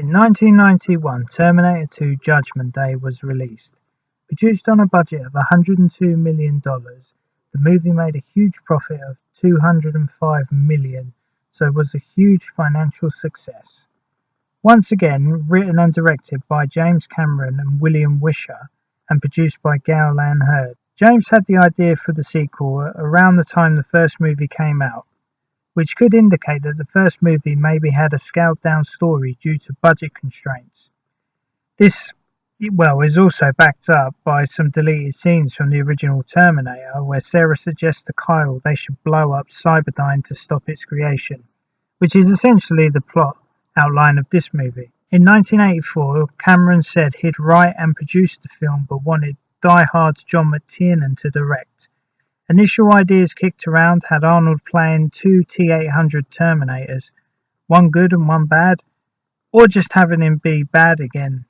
In 1991, Terminator 2 Judgment Day was released. Produced on a budget of $102 million, the movie made a huge profit of $205 million, so it was a huge financial success. Once again, written and directed by James Cameron and William Wisher, and produced by Gowland Hurd. James had the idea for the sequel around the time the first movie came out, which could indicate that the first movie maybe had a scaled-down story due to budget constraints. This, is also backed up by some deleted scenes from the original Terminator, where Sarah suggests to Kyle they should blow up Cyberdyne to stop its creation, which is essentially the plot outline of this movie. In 1984, Cameron said he'd write and produce the film but wanted Die Hard's John McTiernan to direct. Initial ideas kicked around had Arnold playing two T-800 Terminators, one good and one bad, or just having him be bad again.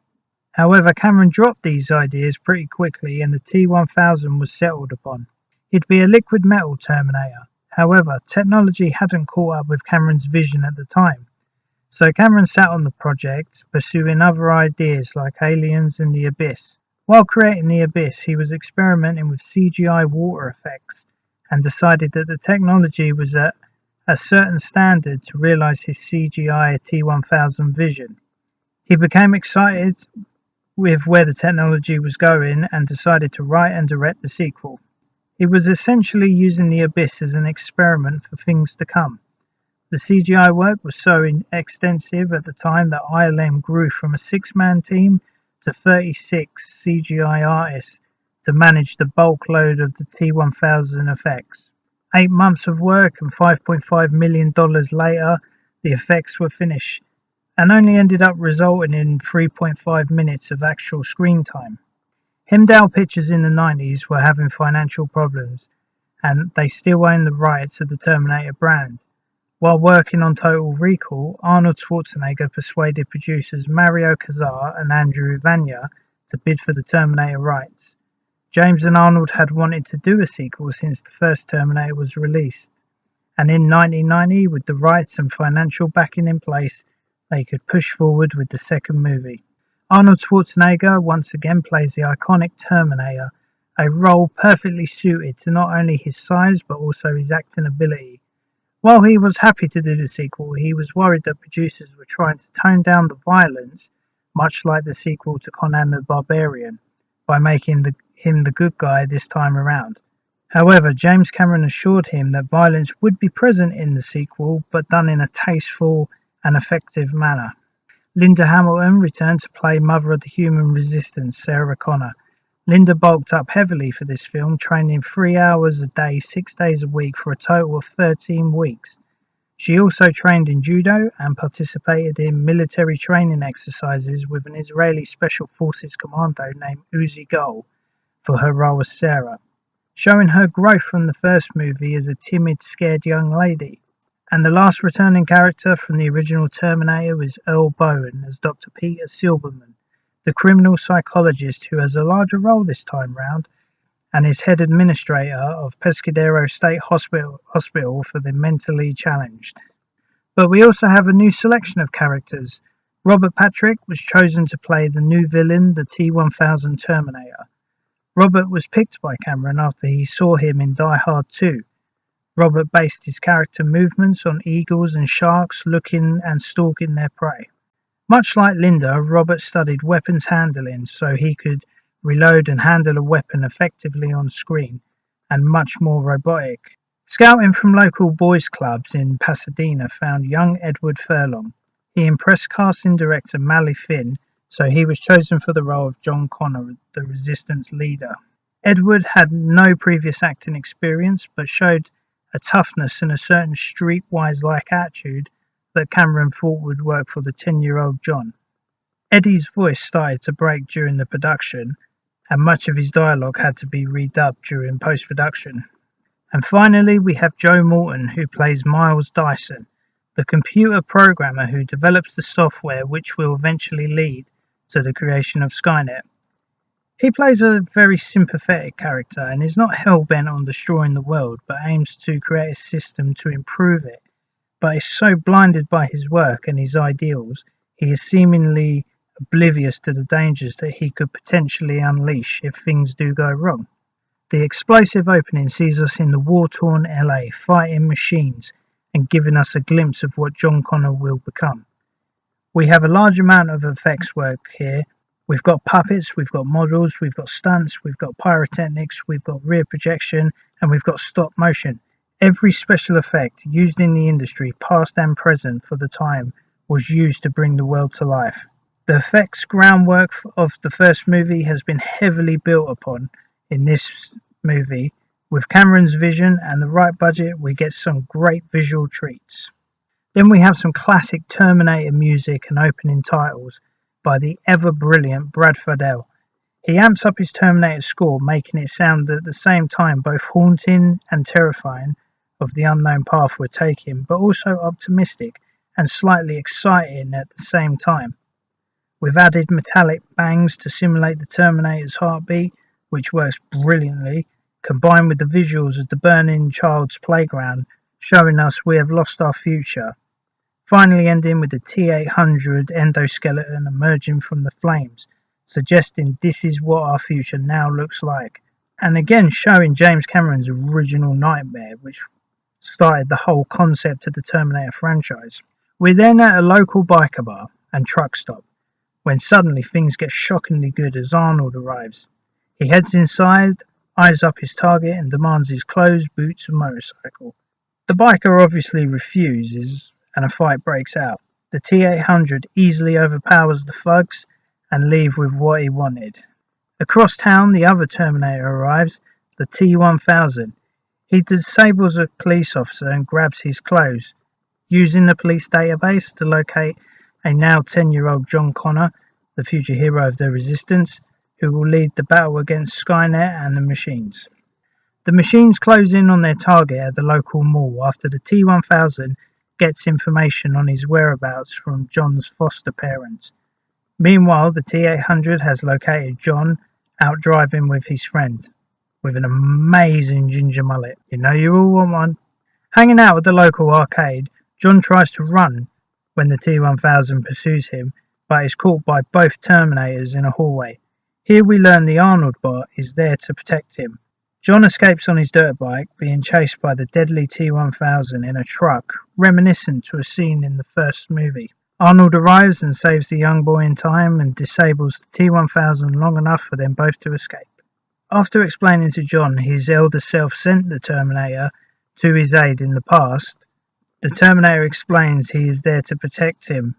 However, Cameron dropped these ideas pretty quickly and the T-1000 was settled upon. It'd be a liquid metal Terminator. However, technology hadn't caught up with Cameron's vision at the time. So Cameron sat on the project, pursuing other ideas like Aliens and The Abyss. While creating The Abyss, he was experimenting with CGI water effects and decided that the technology was at a certain standard to realize his CGI T-1000 vision. He became excited with where the technology was going and decided to write and direct the sequel. He was essentially using The Abyss as an experiment for things to come. The CGI work was so extensive at the time that ILM grew from a 6-man team to 36 CGI artists to manage the bulk load of the T-1000 effects. 8 months of work and $5.5 million later, the effects were finished and only ended up resulting in 3.5 minutes of actual screen time. Hemdale Pictures in the 90s were having financial problems and they still owned the rights to the Terminator brand. While working on Total Recall, Arnold Schwarzenegger persuaded producers Mario Casar and Andrew Vania to bid for the Terminator rights. James and Arnold had wanted to do a sequel since the first Terminator was released, and in 1990, with the rights and financial backing in place, they could push forward with the second movie. Arnold Schwarzenegger once again plays the iconic Terminator, a role perfectly suited to not only his size but also his acting ability. While he was happy to do the sequel, he was worried that producers were trying to tone down the violence, much like the sequel to Conan the Barbarian, by making him the good guy this time around. However, James Cameron assured him that violence would be present in the sequel, but done in a tasteful and effective manner. Linda Hamilton returned to play Mother of the Human Resistance, Sarah Connor. Linda bulked up heavily for this film, training 3 hours a day, 6 days a week for a total of 13 weeks. She also trained in judo and participated in military training exercises with an Israeli Special Forces commando named Uzi Gol for her role as Sarah, showing her growth from the first movie as a timid, scared young lady. And the last returning character from the original Terminator was Earl Bowen as Dr. Peter Silberman, the criminal psychologist who has a larger role this time round and is head administrator of Pescadero State Hospital for the mentally challenged. But we also have a new selection of characters. Robert Patrick was chosen to play the new villain, the T-1000 Terminator. Robert was picked by Cameron after he saw him in Die Hard 2. Robert based his character movements on eagles and sharks looking and stalking their prey. Much like Linda, Robert studied weapons handling so he could reload and handle a weapon effectively on screen, and much more robotic. Scouting from local boys' clubs in Pasadena found young Edward Furlong. He impressed casting director Mally Finn, so he was chosen for the role of John Connor, the resistance leader. Edward had no previous acting experience, but showed a toughness and a certain streetwise-like attitude that Cameron thought would work for the 10-year-old John. Eddie's voice started to break during the production, and much of his dialogue had to be redubbed during post-production. And finally, we have Joe Morton, who plays Miles Dyson, the computer programmer who develops the software which will eventually lead to the creation of Skynet. He plays a very sympathetic character and is not hell-bent on destroying the world, but aims to create a system to improve it, but is so blinded by his work and his ideals, he is seemingly oblivious to the dangers that he could potentially unleash if things do go wrong. The explosive opening sees us in the war-torn LA fighting machines and giving us a glimpse of what John Connor will become. We have a large amount of effects work here. We've got puppets, we've got models, we've got stunts, we've got pyrotechnics, we've got rear projection, and we've got stop motion. Every special effect used in the industry, past and present for the time, was used to bring the world to life. The effects groundwork of the first movie has been heavily built upon in this movie. With Cameron's vision and the right budget, we get some great visual treats. Then we have some classic Terminator music and opening titles by the ever-brilliant Brad Fiedel. He amps up his Terminator score, making it sound at the same time both haunting and terrifying of the unknown path we're taking, but also optimistic and slightly exciting at the same time. We've added metallic bangs to simulate the Terminator's heartbeat, which works brilliantly, combined with the visuals of the burning child's playground, showing us we have lost our future. Finally ending with the T-800 endoskeleton emerging from the flames, suggesting this is what our future now looks like. And again showing James Cameron's original nightmare, which started the whole concept of the Terminator franchise. We're then at a local biker bar and truck stop, when suddenly things get shockingly good as Arnold arrives. He heads inside, eyes up his target and demands his clothes, boots and motorcycle. The biker obviously refuses and a fight breaks out. The T-800 easily overpowers the thugs and leave with what he wanted. Across town, the other Terminator arrives, the T-1000. He disables a police officer and grabs his clothes, using the police database to locate a now 10-year-old John Connor, the future hero of the Resistance, who will lead the battle against Skynet and the machines. The machines close in on their target at the local mall after the T-1000 gets information on his whereabouts from John's foster parents. Meanwhile, the T-800 has located John out driving with his friend, with an amazing ginger mullet. You know you all want one. Hanging out at the local arcade, John tries to run when the T-1000 pursues him, but is caught by both Terminators in a hallway. Here we learn the Arnold bot is there to protect him. John escapes on his dirt bike, being chased by the deadly T-1000 in a truck, reminiscent to a scene in the first movie. Arnold arrives and saves the young boy in time and disables the T-1000 long enough for them both to escape. After explaining to John his elder self sent the Terminator to his aid in the past, the Terminator explains he is there to protect him.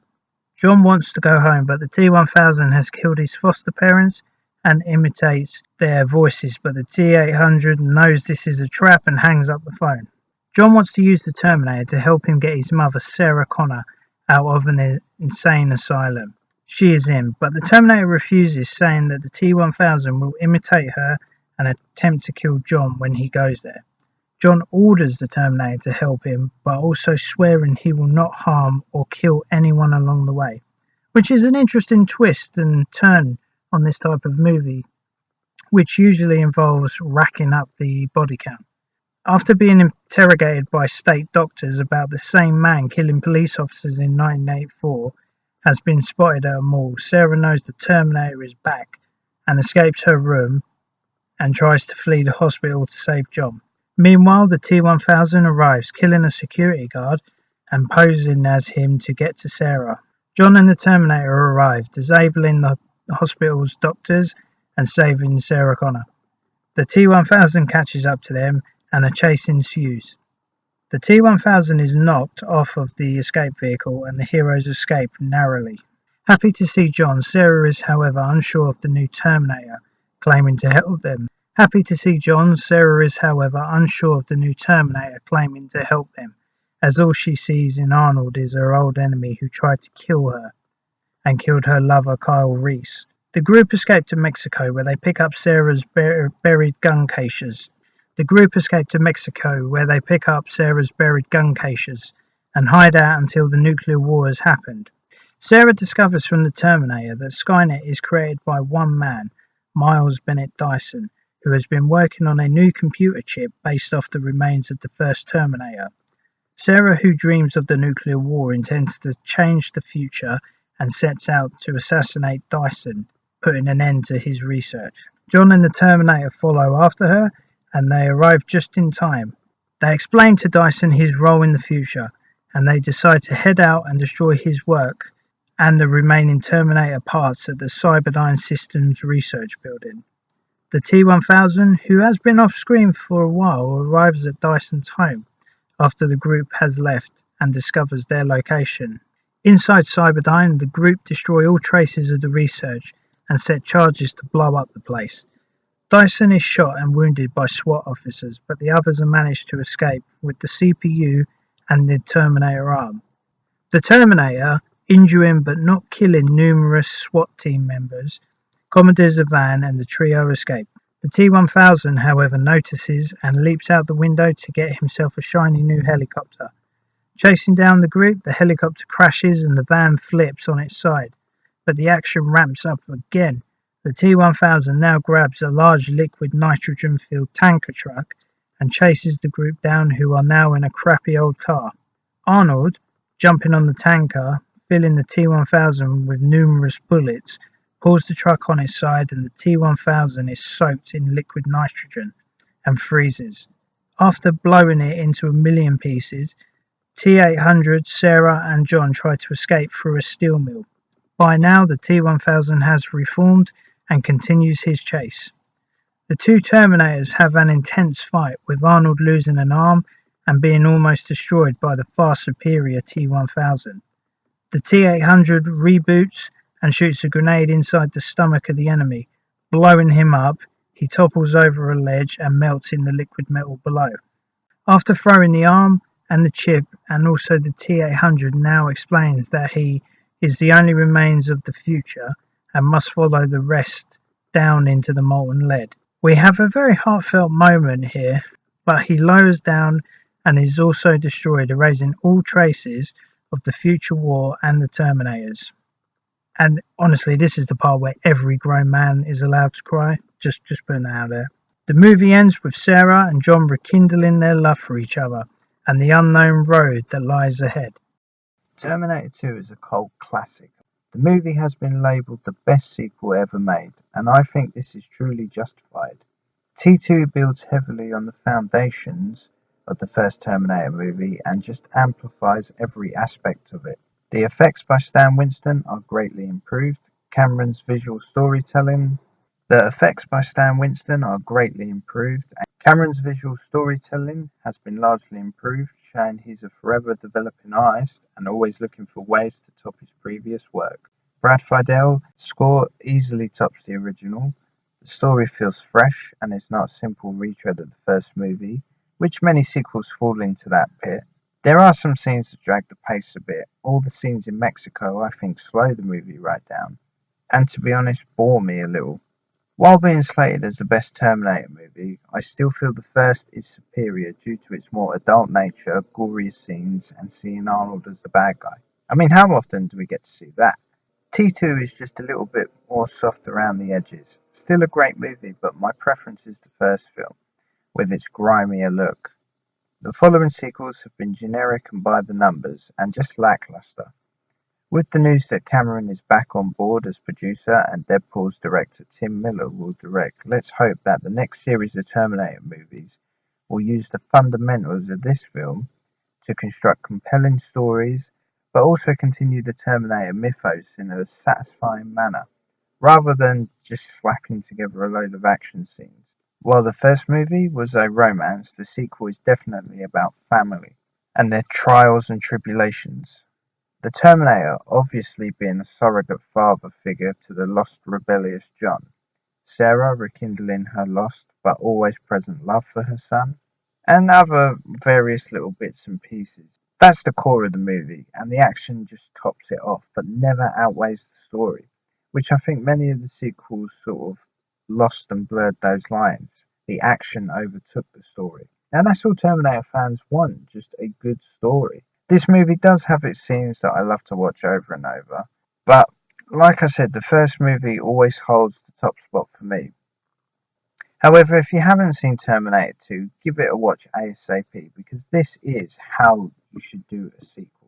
John wants to go home, but the T-1000 has killed his foster parents and imitates their voices, but the T-800 knows this is a trap and hangs up the phone. John wants to use the Terminator to help him get his mother, Sarah Connor, out of an insane asylum. She is in, but the Terminator refuses, saying that the T-1000 will imitate her and attempt to kill John when he goes there. John orders the Terminator to help him, but also swearing he will not harm or kill anyone along the way, which is an interesting twist and turn on this type of movie, which usually involves racking up the body count. After being interrogated by state doctors about the same man killing police officers in 1984 has been spotted at a mall, Sarah knows the Terminator is back and escapes her room and tries to flee the hospital to save John. Meanwhile, the T-1000 arrives, killing a security guard and posing as him to get to Sarah. John and the Terminator arrive, disabling the hospital's doctors and saving Sarah Connor. The T-1000 catches up to them and a chase ensues. The T-1000 is knocked off of the escape vehicle and the heroes escape narrowly. Happy to see John, Sarah is however unsure of the new Terminator, claiming to help them. As all she sees in Arnold is her old enemy who tried to kill her and killed her lover Kyle Reese. The group escape to Mexico where they pick up Sarah's buried gun caches. And hide out until the nuclear war has happened. Sarah discovers from the Terminator that Skynet is created by one man, Miles Bennett Dyson, who has been working on a new computer chip based off the remains of the first Terminator. Sarah, who dreams of the nuclear war, intends to change the future and sets out to assassinate Dyson, putting an end to his research. John and the Terminator follow after her, and they arrive just in time. They explain to Dyson his role in the future, and they decide to head out and destroy his work and the remaining Terminator parts at the Cyberdyne Systems Research Building. The T-1000, who has been off-screen for a while, arrives at Dyson's home after the group has left and discovers their location. Inside Cyberdyne, the group destroy all traces of the research and set charges to blow up the place. Dyson is shot and wounded by SWAT officers, but the others are managed to escape with the CPU and the Terminator arm. The Terminator, injuring but not killing numerous SWAT team members, commandeers a van and the trio escape. The T-1000, however, notices and leaps out the window to get himself a shiny new helicopter. Chasing down the group, the helicopter crashes and the van flips on its side, but the action ramps up again. The T-1000 now grabs a large liquid nitrogen-filled tanker truck and chases the group down, who are now in a crappy old car. Arnold, jumping on the tanker, filling the T-1000 with numerous bullets, pulls the truck on its side, and the T-1000 is soaked in liquid nitrogen and freezes. After blowing it into a million pieces, T-800, Sarah and John try to escape through a steel mill. By now, the T-1000 has reformed and continues his chase. The two Terminators have an intense fight, with Arnold losing an arm and being almost destroyed by the far superior T-1000. The T-800 reboots and shoots a grenade inside the stomach of the enemy. Blowing him up, he topples over a ledge and melts in the liquid metal below. After throwing the arm and the chip, and also the T-800 now explains that he is the only remains of the future and must follow the rest down into the molten lead. We have a very heartfelt moment here, but he lowers down and is also destroyed, erasing all traces of the future war and the Terminators. And honestly, this is the part where every grown man is allowed to cry. Just putting that out there. The movie ends with Sarah and John rekindling their love for each other and the unknown road that lies ahead. Terminator 2 is a cult classic. The movie has been labelled the best sequel ever made, and I think this is truly justified. T2 builds heavily on the foundations of the first Terminator movie and just amplifies every aspect of it. The effects by Stan Winston are greatly improved. Cameron's visual storytelling has been largely improved, showing he's a forever developing artist and always looking for ways to top his previous work. Brad Fidell's score easily tops the original. The story feels fresh and is not a simple retread of the first movie, which many sequels fall into that pit. There are some scenes that drag the pace a bit. All the scenes in Mexico, I think, slow the movie right down, and to be honest, bore me a little. While being slated as the best Terminator movie, I still feel the first is superior due to its more adult nature, gorier scenes, and seeing Arnold as the bad guy. I mean, how often do we get to see that? T2 is just a little bit more soft around the edges. Still a great movie, but my preference is the first film, with its grimier look. The following sequels have been generic and by the numbers, and just lackluster. With the news that Cameron is back on board as producer and Deadpool's director Tim Miller will direct, let's hope that the next series of Terminator movies will use the fundamentals of this film to construct compelling stories, but also continue the Terminator mythos in a satisfying manner, rather than just slapping together a load of action scenes. While the first movie was a romance, the sequel is definitely about family and their trials and tribulations. The Terminator obviously being a surrogate father figure to the lost rebellious John, Sarah rekindling her lost but always present love for her son, and other various little bits and pieces. That's the core of the movie, and the action just tops it off, but never outweighs the story, which I think many of the sequels sort of lost and blurred those lines. The action overtook the story. And that's all Terminator fans want, just a good story. This movie does have its scenes that I love to watch over and over, but like I said, the first movie always holds the top spot for me. However, if you haven't seen Terminator 2, give it a watch ASAP, because this is how you should do a sequel.